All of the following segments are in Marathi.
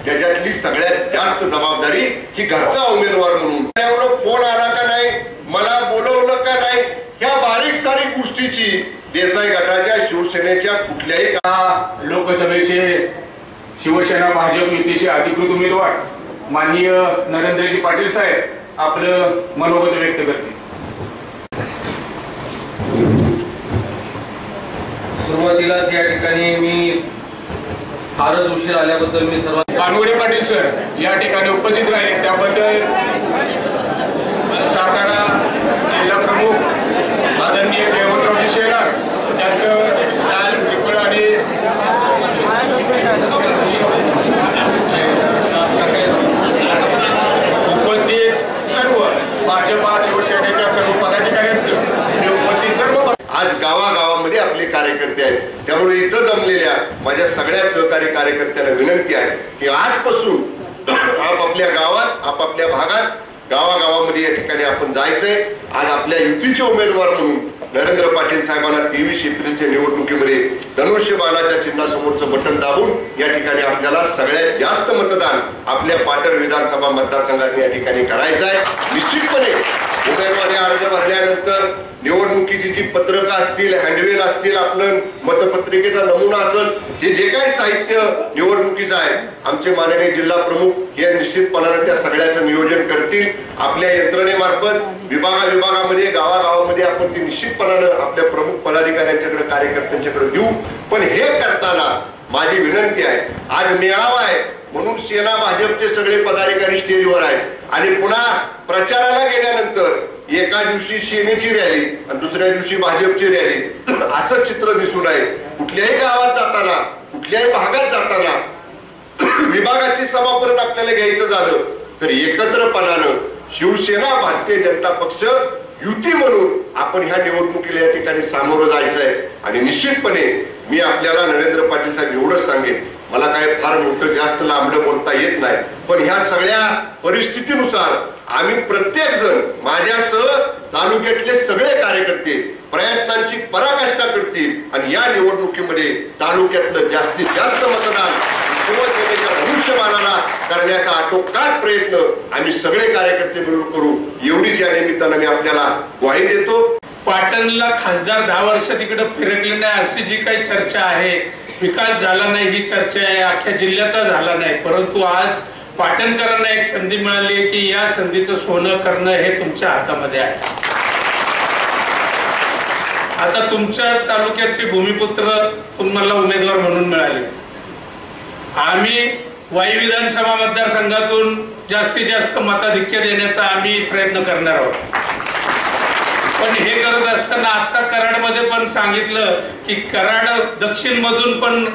त्याच्यातली सगळ्यात जास्त जबाबदारी ही घरचा उमेदवार म्हणून फोन आला का नाही, मला बोलवलं का नाही, ह्या बारीक सारीक गोष्टीची देसाई गटाच्या शिवसेनेच्या कुठल्याही लोकसभेचे शिवसेना भाजप युतीचे अधिकृत उमेदवार माननीय नरेंद्रजी पाटील साहेब आपलं मनोगत व्यक्त करतील। सुरुवातीलाच या ठिकाणी मी फारच उशीर आल्याबद्दल मी सर्व कानवडे पाटील सर या ठिकाणी उपस्थित राहिले त्याबद्दल सातारा जिल्हा प्रमुख आदरणीय जयवंतरावजी शेलार त्यांचं लाल पिपळ आणि उपस्थित सर्व भाजपा शिवसेनेच्या सर्व पदाधिकाऱ्यांचं उपस्थित सर्व आज गावागावामध्ये आपले कार्यकर्ते आहेत, त्यामुळे इथं जमलेल्या माझ्या सगळ्या सहकारी कार्यकर्त्यांना विनंती आहे की आजपासून आपापल्या गावात आपापल्या भागात गावागावामध्ये या ठिकाणी आपण जायचंय। आज आपल्या युतीचे उमेदवार म्हणून नरेंद्र पाटील साहेबांना 23 एप्रिलच्या निवडणुकीमध्ये धनुष्यबाणाच्या चिन्हासमोरचं बटन दाबून या ठिकाणी आपल्याला सगळ्यात जास्त मतदान आपल्या पाटण विधानसभा मतदारसंघात या ठिकाणी करायचं आहे। निश्चितपणे उमेदवारी अर्ज भरल्यानंतर निवडणुकीची जी पत्रकं असतील, हँडवेल असतील, आपलं मतपत्रिकेचा नमुना असेल, हे जे काही साहित्य निवडणुकीचं आहे, आमचे माननीय जिल्हा प्रमुख हे निश्चितपणाने त्या सगळ्याचं नियोजन करतील। आपल्या यंत्रणेमार्फत विभागामध्ये गावागावामध्ये आपण ते निश्चितपणाने आपल्या प्रमुख पदाधिकाऱ्यांच्याकडे कार्यकर्त्यांच्याकडे देऊ। पण हे करताना माझी विनंती आहे, आज मेळावा आहे म्हणून सेना भाजपचे सगळे पदाधिकारी स्टेजवर आहेत आणि पुन्हा प्रचाराला गेल्यानंतर एका दिवशी सेनेची रॅली आणि दुसऱ्या दिवशी भाजपची रॅली असं चित्र दिसून आहे। कुठल्याही गावात जाताना कुठल्याही भागात जाताना विभागाची सभा परत आपल्याला घ्यायचं झालं तर एकत्रपणानं शिवसेना भारतीय जनता पक्ष युती म्हणून आपण ह्या निवडणुकीला या ठिकाणी सामोरं जायचंय। आणि निश्चितपणे मी आपल्याला नरेंद्र पाटील साहेब एवढंच सांगेन, मला काय फार मोठं जास्त लांबडं बोलता येत नाही, पण ह्या सगळ्या परिस्थितीनुसार आम्ही प्रत्येक जण माझ्यासह तालुक्यातले सगळे कार्यकर्ते प्रयत्नांची पराकाष्ठा करतील आणि या निवडणुकीमध्ये तालुक्यातलं जास्तीत जास्त मतदान शिवसेनेच्या धनुष्यबाणाला करण्याचा आटोकाट प्रयत्न आम्ही सगळे कार्यकर्ते मिळून करू, एवढीच या निमित्तानं मी आपल्याला ग्वाही देतो। पाटणला खासदार 10 वर्ष तिकडे फिरकले नाही अशी जी काही चर्चा आहे, विकास झाला नाही ही चर्चा आहे, अख्ख्या जिल्ह्याचा झाला नाही, परंतु आज पाटणकरांना एक संधी मिळाली आहे की या संधीचं सोनं करणं हे तुमच्या हातामध्ये आहे। आता तुमच्या तालुक्याचे भूमिपुत्र तुम्हाला उमेदवार म्हणून मिळाले। आम्ही वाई विधानसभा मतदारसंघातून जास्तीत जास्त मताधिक्य देण्याचा आम्ही प्रयत्न करणार आहोत। पण हे करत असताना आता कराडमध्ये पण सांगितलं की कराड दक्षिण मधून पण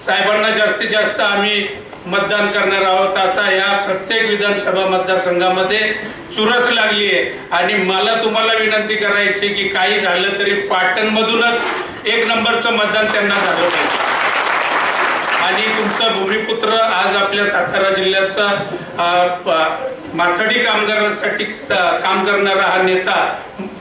साहेबांना जास्तीत जास्त आम्ही मतदान करणार आहोत। आता या प्रत्येक विधानसभा मतदारसंघामध्ये चुरस लागली आहे आणि मला तुम्हाला विनंती करायची की काही झालं तरी पाटण मधूनच 1 नंबरचं मतदान त्यांना झालं पाहिजे। आणि तुमचा भूमिपुत्र आज आपल्या सातारा जिल्ह्याचा माथाडी कामगारांसाठी काम करणारा हा नेता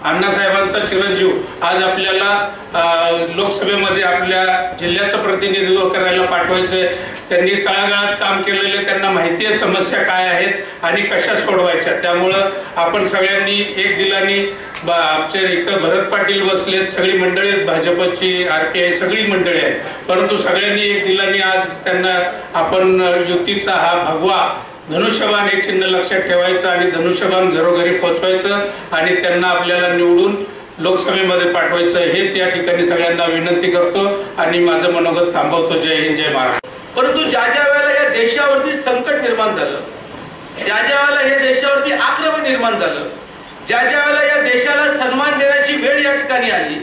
अण्णासाहेबांचा चिरंजीव आज आपल्याला लोकसभेमध्ये आपल्या जिल्ह्याचं प्रतिनिधित्व करायला पाठवायचंय। त्यांनी तळागाळात काम केलेले, त्यांना माहिती आहे समस्या काय आहेत आणि कशा सोडवायच्या, त्यामुळं आपण सगळ्यांनी एक दिलानी आमच्या इथं भरत पाटील बसलेत, सगळी मंडळी आहेत, भाजपची RPI सगळी मंडळी आहेत, परंतु सगळ्यांनी एक दिलानी आज त्यांना आपण युतीचा हा भगवा धनुष्यबाण हे चिन्ह लक्षात ठेवायचं आणि धनुष्यबाण घरोघरी पोहोचवायचं आणि त्यांना आपल्याला निवडून लोकसभेमध्ये पाठवायचं, हेच या ठिकाणी सगळ्यांना विनंती करतो आणि माझं मनोगत थांबवतो। जय हिंद, जय महाराष्ट्र। परंतु ज्या ज्या वेळेला या देशावरती संकट निर्माण झालं, ज्या ज्या वेळेला या देशावरती आक्रमण निर्माण झालं, ज्या ज्या वेळेला या देशाला सन्मान देण्याची वेळ या ठिकाणी आली,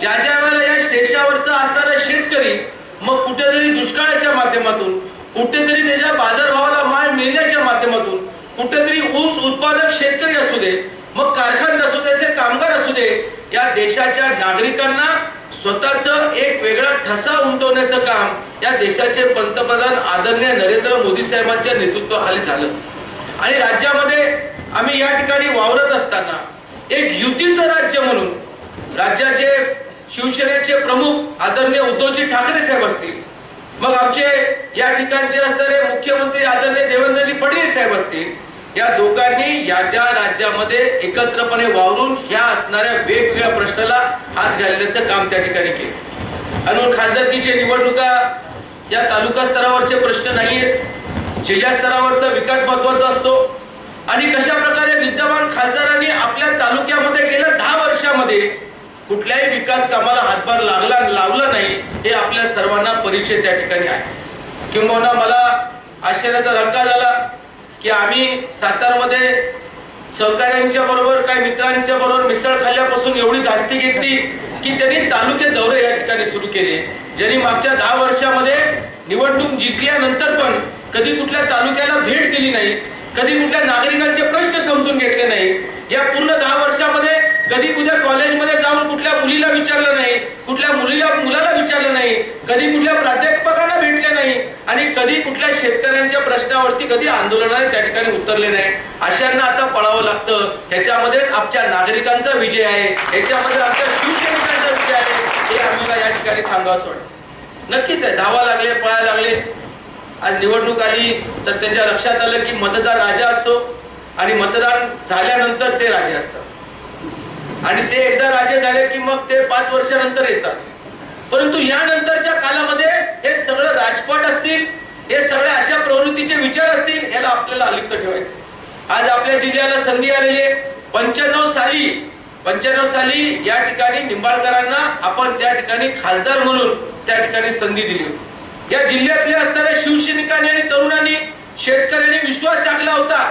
ज्या ज्या वेळेला या देशावरचा असणारा शेतकरी मग कुठेतरी दुष्काळाच्या माध्यमातून, कुठेतरी त्याच्या बाजारभावाला माल मिळण्याच्या माध्यमातून, कुठेतरी ऊस उत्पादक शेतकरी असू दे, मग कारखाने असू दे, कामगार असू दे, या देशाच्या नागरिकांना स्वतःचं एक वेगळा ठसा उमटवण्याचं काम या देशाचे पंतप्रधान आदरणीय नरेंद्र मोदी साहेबांच्या नेतृत्वाखाली झालं। आणि राज्यामध्ये आम्ही या ठिकाणी वावरत असताना एक युतीचं राज्य म्हणून राज्याचे शिवसेनेचे प्रमुख आदरणीय उद्धवजी ठाकरे साहेब असतील, मग आमचे या ठिकाणचे असणारे मुख्यमंत्री आदरणीय देवेंद्रजी फडणवीस साहेब असतील, या दोघांनी या ज्या राज्यामध्ये एकत्रपणे वावरून ह्या असणाऱ्या वेगवेगळ्या प्रश्नाला हात घालण्याचं काम त्या ठिकाणी केलं. आणि खासदारकीच्या निवडणुका या तालुका स्तरावरचे प्रश्न नाहीयेत, जिल्हा स्तरावरचा विकास महत्वाचा असतो. आणि कशा प्रकारे विद्यमान खासदारांनी आपल्या तालुक्यामध्ये गेल्या 10 वर्षामध्ये कुठल्याही विकास कामाला हातभार लावला नाही, हे आपल्या सर्वांना परिचय त्या ठिकाणी आहे. किंबहुना मला आश्चर्याचा धक्का झाला की आम्ही सातारमध्ये सहकाऱ्यांच्या बरोबर काही मित्रांच्या बरोबर मिसळ खाल्ल्यापासून एवढी धास्ती घेतली की त्यांनी तालुके दौरे या ठिकाणी सुरू केले. ज्यांनी मागच्या 10 वर्षामध्ये निवडणूक जिंकल्यानंतर पण कधी कुठल्या तालुक्याला भेट दिली नाही, कधी कुठल्या नागरिकांचे प्रश्न समजून घेतले नाही. या पूर्ण 10 वर्षामध्ये कधी कुठल्या कॉलेजमध्ये जाऊन कुठल्या मुलीला विचारलं नाही, कुठल्या मुलाला विचारलं नाही, कधी कुठल्या प्राध्यापकांना भेटले नाही आणि कधी कुठल्या शेतकऱ्यांच्या प्रश्नावरती कधी आंदोलनाने त्या ठिकाणी उतरले नाही. अशांना आता पळावं लागतं. ह्याच्यामध्येच आमच्या नागरिकांचा विजय आहे, ह्याच्यामध्ये आमच्या शिवसैनिकांचा विजय आहे, हे आम्हाला या ठिकाणी सांगावं वाटतं. नक्कीच आहे, धावा लागले, पळायला लागले. आज निवडणूक आली तर त्यांच्या लक्षात आलं की मतदार राजा असतो आणि मतदान झाल्यानंतर ते राजे असतात आणि ते एकदा राजे झाले की मग ते 5 वर्षानंतर येतात. परंतु यानंतरच्या कालामध्ये हे सगळं राजपाट असतील, हे सगळे अशा प्रवृत्तीचे विचार असतील, याला आपल्याला अलिप्त ठेवायचं. आज आपल्या जिल्ह्याला संधी आलेली आहे. 95 साली या ठिकाणी निंबाळकरांना आपण त्या ठिकाणी खासदार म्हणून त्या ठिकाणी संधी दिली होती. या जिल्ह्यातल्या असणाऱ्या शिवसैनिकांनी आणि तरुणांनी शेतकऱ्यांनी विश्वास टाकला होता.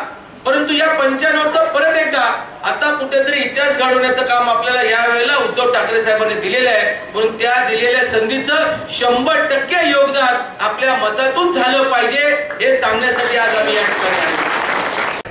परंतु या 95चा परत एकदा आता कुठेतरी इतिहास घडवण्याचं काम आपल्याला या वेळेला उद्धव ठाकरे साहेबांनी दिलेलं आहे. म्हणून त्या दिलेल्या संधीचं 100% योगदान आपल्या मतातून झालं पाहिजे, हे सांगण्यासाठी आज आम्ही या ठिकाणी आलो.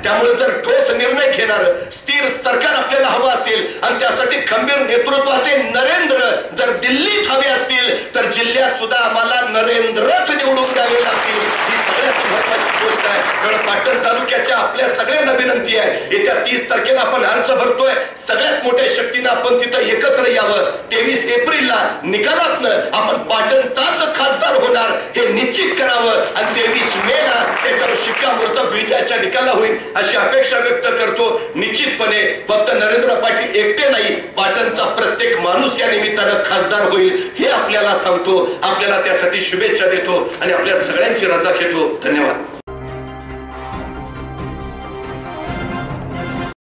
त्यामुळे जर ठोस निर्णय घेणार स्थिर सरकार आपल्याला हवं असेल आणि त्यासाठी खंबीर नेतृत्वाचे नरेंद्र जर दिल्लीत हवे असतील तर जिल्ह्यात सुद्धा आम्हाला नरेंद्रच निवडून द्यावे लागतील. ही सगळ्यात महत्वाची गोष्ट आहे. कारण पाटण तालुक्याच्या आपल्या सगळ्यांना विनंती आहे, येत्या 30 तारखेला आपण अर्ज भरतोय, सगळ्यात मोठ्या शक्तीनं आपण तिथं एकत्र यावं. 23 एप्रिलला निकालातनं आपण पाटणचाच खासदार होणार हे निश्चित करावं आणि 23 मेला त्याच्यावर शिक्कामोर्तब विजयाच्या निकाला होईल अशी अपेक्षा व्यक्त करतो. निश्चितपणे फक्त नरेंद्र पाटील एकटे नाही, पाटणचा प्रत्येक माणूस या निमित्तानं खासदार होईल हे आपल्याला सांगतो. आपल्याला त्यासाठी शुभेच्छा देतो आणि आपल्या सगळ्यांची रजा घेतो. धन्यवाद.